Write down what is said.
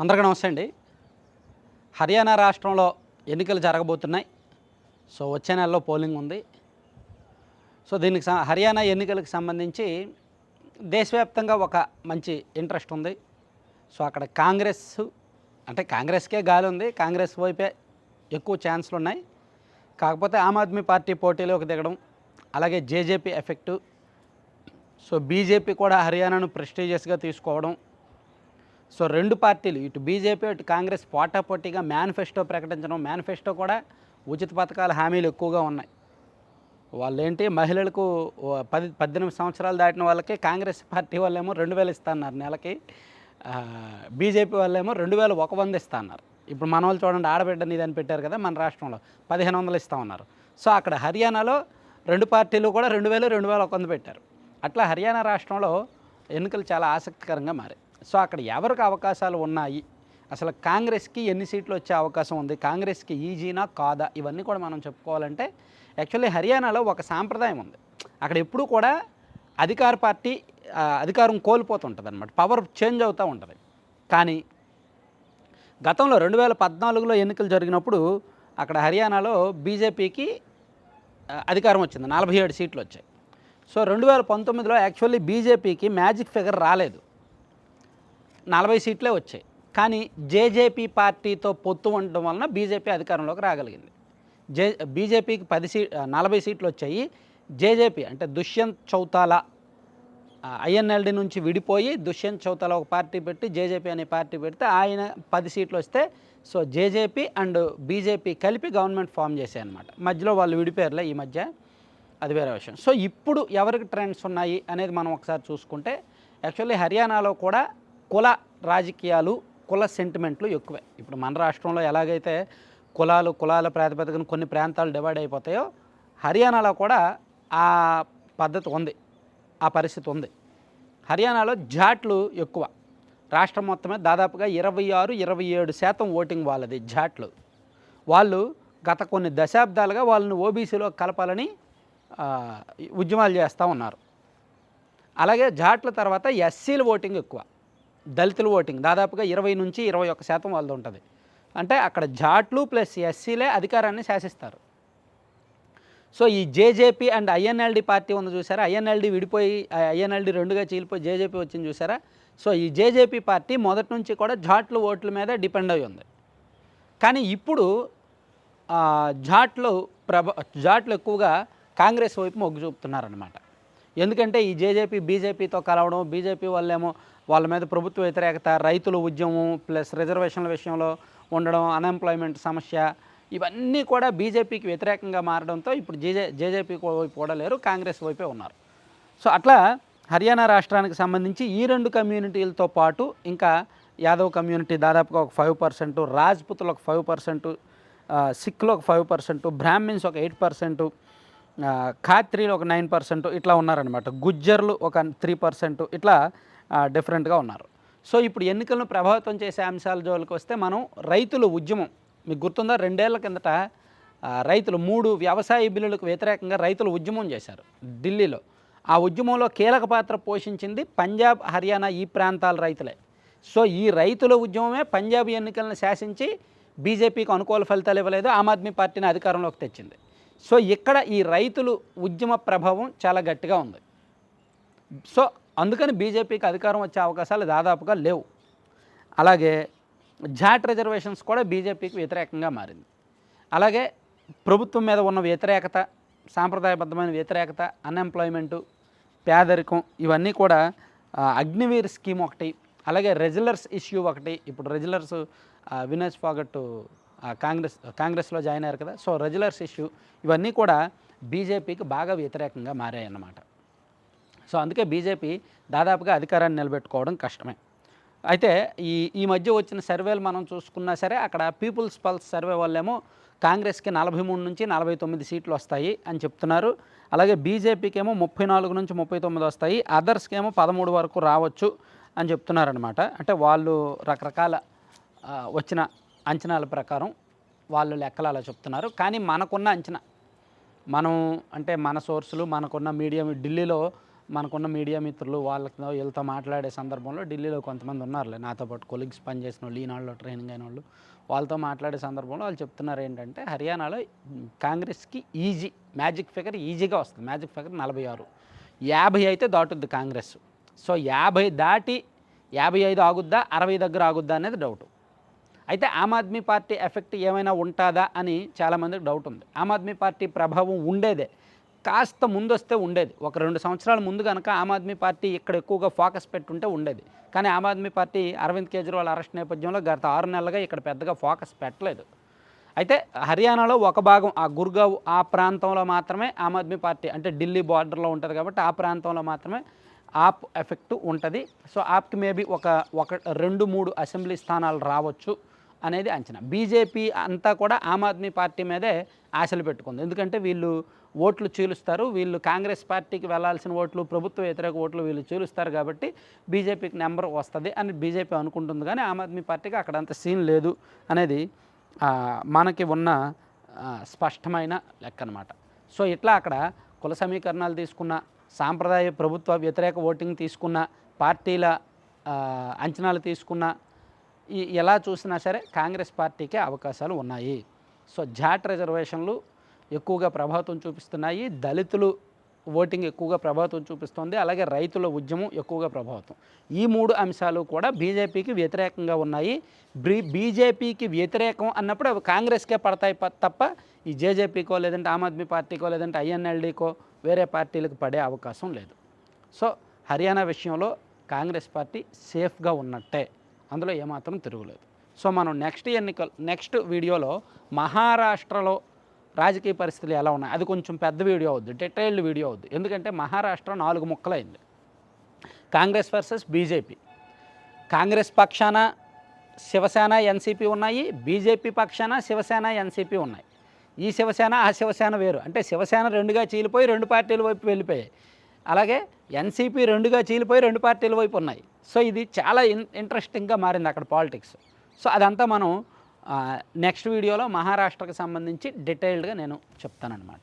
అందరికీ నమస్తే అండి. హర్యానా రాష్ట్రంలో ఎన్నికలు జరగబోతున్నాయి. సో వచ్చే నెలలో పోలింగ్ ఉంది. సో దీనికి హర్యానా ఎన్నికలకు సంబంధించి దేశవ్యాప్తంగా ఒక మంచి ఇంట్రెస్ట్ ఉంది. సో అక్కడ కాంగ్రెస్కే గాలి ఉంది. కాంగ్రెస్ వైపే ఎక్కువ ఛాన్సులు ఉన్నాయి. కాకపోతే ఆమ్ ఆద్మీ పార్టీ పోటీలోకి దిగడం, అలాగే జేజేపీ ఎఫెక్టు, సో బీజేపీ కూడా హర్యానాను ప్రెస్టీజియస్గా తీసుకోవడం. సో రెండు పార్టీలు, ఇటు బీజేపీ ఇటు కాంగ్రెస్ పోటాపోటీగా మేనిఫెస్టో ప్రకటించడం. మేనిఫెస్టో కూడా ఉచిత పథకాల హామీలు ఎక్కువగా ఉన్నాయి. వాళ్ళేంటి, మహిళలకు 18 సంవత్సరాలు దాటిన వాళ్ళకి కాంగ్రెస్ పార్టీ వాళ్ళేమో 2000 ఇస్తున్నారు నెలకి. బీజేపీ వాళ్ళేమో 2100 ఇస్తున్నారు. ఇప్పుడు మన వాళ్ళు చూడండి, ఆడబిడ్డ నీదని పెట్టారు కదా, మన రాష్ట్రంలో 1500 ఇస్తామన్నారు. సో అక్కడ హర్యానాలో రెండు పార్టీలు కూడా 2000, 2100 పెట్టారు. అట్లా హర్యానా రాష్ట్రంలో ఎన్నికలు చాలా ఆసక్తికరంగా మారాయి. సో అక్కడ ఎవరికి అవకాశాలు ఉన్నాయి, అసలు కాంగ్రెస్కి ఎన్ని సీట్లు వచ్చే అవకాశం ఉంది, కాంగ్రెస్కి ఈజీనా కాదా, ఇవన్నీ కూడా మనం చెప్పుకోవాలంటే యాక్చువల్లీ హర్యానాలో ఒక సాంప్రదాయం ఉంది. అక్కడ ఎప్పుడూ కూడా అధికార పార్టీ అధికారం కోల్పోతుంటుంది అనమాట, పవర్ చేంజ్ అవుతూ ఉంటుంది. కానీ గతంలో 2014లో ఎన్నికలు జరిగినప్పుడు అక్కడ హర్యానాలో బీజేపీకి అధికారం వచ్చింది, 47 సీట్లు వచ్చాయి. సో 2019లో యాక్చువల్లీ బీజేపీకి మ్యాజిక్ ఫిగర్ రాలేదు, 40 సీట్లే వచ్చాయి. కానీ జేజేపీ పార్టీతో పొత్తు ఉండడం వలన బీజేపీ అధికారంలోకి రాగలిగింది. బీజేపీకి 40 సీట్లు వచ్చాయి. జేజేపీ అంటే దుష్యంత్ చౌతాలా ఐఎన్ఎల్డి నుంచి విడిపోయి దుష్యంత్ చౌతాలా ఒక పార్టీ పెట్టి జేజేపీ అనే పార్టీ పెడితే ఆయన 10 సీట్లు వస్తే, సో జేజేపీ అండ్ బీజేపీ కలిపి గవర్నమెంట్ ఫామ్ చేశాయన్నమాట. మధ్యలో వాళ్ళు విడిపోయారులే ఈ మధ్య, అది వేరే విషయం. సో ఇప్పుడు ఎవరికి ట్రెండ్స్ ఉన్నాయి అనేది మనం ఒకసారి చూసుకుంటే, యాక్చువల్లీ హర్యానాలో కూడా కుల రాజకీయాలు, కుల సెంటిమెంట్లు ఎక్కువే. ఇప్పుడు మన రాష్ట్రంలో ఎలాగైతే కులాల ప్రాతిపదికన కొన్ని ప్రాంతాలు డివైడ్ అయిపోతాయో, హర్యానాలో కూడా ఆ పద్ధతి ఉంది, ఆ పరిస్థితి ఉంది. హర్యానాలో జాట్లు ఎక్కువ. రాష్ట్రం మొత్తమే దాదాపుగా 26-27% ఓటింగ్ వాళ్ళది జాట్లు. వాళ్ళు గత కొన్ని దశాబ్దాలుగా వాళ్ళని ఓబీసీలో కలపాలని ఉద్యమాలు చేస్తూ ఉన్నారు. అలాగే జాట్ల తర్వాత ఎస్సీల ఓటింగ్ ఎక్కువ, దళితుల ఓటింగ్ దాదాపుగా 20-21% వాళ్ళది ఉంటుంది. అంటే అక్కడ జాట్లు ప్లస్ ఎస్సీలే అధికారాన్ని శాసిస్తారు. సో ఈ జేజేపీ అండ్ ఐఎన్ఎల్డి పార్టీ ఉంది చూసారా, ఐఎన్ఎల్డి విడిపోయి ఐఎన్ఎల్డి రెండుగా చీలిపోయి జేజేపీ వచ్చింది చూసారా. సో ఈ జేజేపీ పార్టీ మొదటి నుంచి కూడా జాట్లు ఓట్ల మీద డిపెండ్ అయి ఉంది. కానీ ఇప్పుడు జాట్లు ఎక్కువగా కాంగ్రెస్ వైపు మొగ్గు చూపుతున్నారనమాట. ఎందుకంటే ఈ జేజేపీ బీజేపీతో కలవడం, బీజేపీ వాళ్ళేమో వాళ్ళ మీద ప్రభుత్వ వ్యతిరేకత, రైతుల ఉద్యమం ప్లస్ రిజర్వేషన్ల విషయంలో ఉండడం, అన్ఎంప్లాయ్మెంట్ సమస్య, ఇవన్నీ కూడా బీజేపీకి వ్యతిరేకంగా మారడంతో ఇప్పుడు జేజేపీ వైపు కూడా లేరు, కాంగ్రెస్ వైపే ఉన్నారు. సో అట్లా హర్యానా రాష్ట్రానికి సంబంధించి ఈ రెండు కమ్యూనిటీలతో పాటు ఇంకా యాదవ్ కమ్యూనిటీ దాదాపుగా ఒక 5%, రాజ్పుతులు ఒక 5%, సిఖ్లు ఒక 5%, బ్రాహ్మిన్స్ ఒక 8%, ఖాత్రీలు ఒక 9%, ఇట్లా ఉన్నారనమాట. గుజ్జర్లు ఒక 3%, ఇట్లా డిఫరెంట్గా ఉన్నారు. సో ఇప్పుడు ఎన్నికలను ప్రభావితం చేసే అంశాల జోలికి వస్తే మనం రైతుల ఉద్యమం, మీకు గుర్తుందా, 2 ఏళ్ల కిందట రైతులు 3 వ్యవసాయ బిల్లులకు వ్యతిరేకంగా రైతులు ఉద్యమం చేశారు ఢిల్లీలో. ఆ ఉద్యమంలో కీలక పాత్ర పోషించింది పంజాబ్, హర్యానా ఈ ప్రాంతాల రైతులే. సో ఈ రైతుల ఉద్యమమే పంజాబ్ ఎన్నికలను శాసించి బీజేపీకి అనుకూల ఫలితాలు ఇవ్వలేదు, ఆమ్ ఆద్మీ పార్టీని అధికారంలోకి తెచ్చింది. సో ఇక్కడ ఈ రైతులు ఉద్యమ ప్రభావం చాలా గట్టిగా ఉంది. సో అందుకని బీజేపీకి అధికారం వచ్చే అవకాశాలు దాదాపుగా లేవు. అలాగే జాట్ రిజర్వేషన్స్ కూడా బీజేపీకి వ్యతిరేకంగా మారింది. అలాగే ప్రభుత్వం మీద ఉన్న వ్యతిరేకత, సాంప్రదాయబద్ధమైన వ్యతిరేకత, అన్ఎంప్లాయ్మెంటు, పేదరికం, ఇవన్నీ కూడా అగ్నివీర్ స్కీమ్ ఒకటి, అలాగే రెజ్యులర్స్ ఇష్యూ ఒకటి. ఇప్పుడు రెజ్యులర్స్ వినేష్ ఫాగట్ కాంగ్రెస్లో జాయిన్ అయ్యారు కదా, సో రెజ్యులర్స్ ఇష్యూ, ఇవన్నీ కూడా బీజేపీకి బాగా వ్యతిరేకంగా మారాయి అన్నమాట. సో అందుకే బీజేపీ దాదాపుగా అధికారాన్ని నిలబెట్టుకోవడం కష్టమే. అయితే ఈ మధ్య వచ్చిన సర్వేలు మనం చూసుకున్నా సరే, అక్కడ పీపుల్స్ పల్స్ సర్వే వాళ్ళేమో కాంగ్రెస్కి 43-49 సీట్లు వస్తాయి అని చెప్తున్నారు. అలాగే బీజేపీకి ఏమో 34-39 వస్తాయి, అదర్స్కి ఏమో 13 వరకు రావచ్చు అని చెప్తున్నారనమాట. అంటే వాళ్ళు రకరకాల వచ్చిన అంచనాల ప్రకారం వాళ్ళు లెక్కలు అలా చెప్తున్నారు. కానీ మనకున్న అంచనా, మన సోర్సులు, మనకున్న మీడియా, ఢిల్లీలో మనకున్న మీడియా మిత్రులు వాళ్ళతో వీళ్ళతో మాట్లాడే సందర్భంలో ఢిల్లీలో కొంతమంది ఉన్నారులే నాతో పాటు కొలీగ్స్ పనిచేసిన వాళ్ళు ఈనాడులో ట్రైనింగ్ అయిన వాళ్ళు వాళ్ళతో మాట్లాడే సందర్భంలో వాళ్ళు చెప్తున్నారు ఏంటంటే హర్యానాలో కాంగ్రెస్కి మ్యాజిక్ ఫిగర్ ఈజీగా వస్తుంది. మ్యాజిక్ ఫిగర్ 46, 50 అయితే దాటుద్ది కాంగ్రెస్. సో 50 దాటి 55 ఆగుద్దా, 60 దగ్గర ఆగుద్దా అనేది డౌట్. అయితే ఆమ్ ఆద్మీ పార్టీ ఎఫెక్ట్ ఏమైనా ఉంటుందా అని చాలామందికి డౌట్ ఉంది. ఆమ్ ఆద్మీ పార్టీ ప్రభావం ఉండేదే, కాస్త ముందు వస్తే ఉండేది. ఒక 2 సంవత్సరాల ముందు కనుక ఆమ్ ఆద్మీ పార్టీ ఇక్కడ ఎక్కువగా ఫోకస్ పెట్టుంటే ఉండేది. కానీ ఆమ్ ఆద్మీ పార్టీ అరవింద్ కేజ్రీవాల్ అరెస్ట్ నేపథ్యంలో గత 6 నెలలుగా ఇక్కడ పెద్దగా ఫోకస్ పెట్టలేదు. అయితే హర్యానాలో ఒక భాగం ఆ గుర్గావ్ ఆ ప్రాంతంలో మాత్రమే ఆమ్ ఆద్మీ పార్టీ, అంటే ఢిల్లీ బార్డర్లో ఉంటుంది కాబట్టి ఆ ప్రాంతంలో మాత్రమే ఆప్ ఎఫెక్ట్ ఉంటుంది. సో ఆప్కి మేబీ ఒక 2-3 అసెంబ్లీ స్థానాలు రావచ్చు అనేది అంచనా. బీజేపీ అంతా కూడా ఆమ్ ఆద్మీ పార్టీ మీదే ఆశలు పెట్టుకుంది. ఎందుకంటే వీళ్ళు ఓట్లు చీలుస్తారు, వీళ్ళు కాంగ్రెస్ పార్టీకి వెళ్లాల్సిన ఓట్లు, ప్రభుత్వ వ్యతిరేక ఓట్లు వీళ్ళు చీలుస్తారు కాబట్టి బీజేపీకి నెంబర్ వస్తుంది అని బీజేపీ అనుకుంటుంది. కానీ ఆమ్ ఆద్మీ పార్టీకి అక్కడ అంత సీన్ లేదు అనేది మనకి ఉన్న స్పష్టమైన లెక్క అనమాట. సో ఇట్లా అక్కడ కుల సమీకరణాలు తీసుకున్న, సాంప్రదాయ ప్రభుత్వ వ్యతిరేక ఓటింగ్ తీసుకున్న, పార్టీల అంచనాలు తీసుకున్న, ఎలా చూసినా సరే కాంగ్రెస్ పార్టీకే అవకాశాలు ఉన్నాయి. సో జాట్ రిజర్వేషన్లు ఎక్కువగా ప్రభావితం చూపిస్తున్నాయి, దళితులు ఓటింగ్ ఎక్కువగా ప్రభావితం చూపిస్తుంది, అలాగే రైతుల ఉద్యమం ఎక్కువగా ప్రభావితం. ఈ 3 అంశాలు కూడా బీజేపీకి వ్యతిరేకంగా ఉన్నాయి. బీజేపీకి వ్యతిరేకం అన్నప్పుడు అవి కాంగ్రెస్కే పడతాయి తప్ప ఈ జేజేపీకో లేదంటే ఆమ్ ఆద్మీ పార్టీకో లేదంటే ఐఎన్ఎల్డీకో వేరే పార్టీలకు పడే అవకాశం లేదు. సో హర్యానా విషయంలో కాంగ్రెస్ పార్టీ సేఫ్గా ఉన్నట్టే, అందులో ఏమాత్రం తిరుగులేదు. సో మనం నెక్స్ట్ వీడియోలో మహారాష్ట్రలో రాజకీయ పరిస్థితులు ఎలా ఉన్నాయి, అది కొంచెం పెద్ద వీడియో అవుద్ది, డీటెయిల్డ్ వీడియో అవుద్ది. ఎందుకంటే మహారాష్ట్ర 4 ముక్కలైంది. Congress versus BJP. కాంగ్రెస్ పక్షాన శివసేన ఎన్సీపీ ఉన్నాయి, బీజేపీ పక్షాన శివసేన ఎన్సీపీ ఉన్నాయి. ఈ శివసేన ఆ శివసేన వేరు, అంటే శివసేన 2గా చీలిపోయి 2 పార్టీల వైపు వెళ్ళిపోయాయి. అలాగే ఎన్సీపీ 2గా చీలిపోయి 2 పార్టీల వైపు ఉన్నాయి. సో ఇది చాలా ఇంట్రెస్టింగ్గా మారింది అక్కడ పాలిటిక్స్. సో అదంతా మనం నెక్స్ట్ వీడియోలో మహారాష్ట్రకు సంబంధించి డీటెయిల్డ్గా నేను చెప్తానన్నమాట.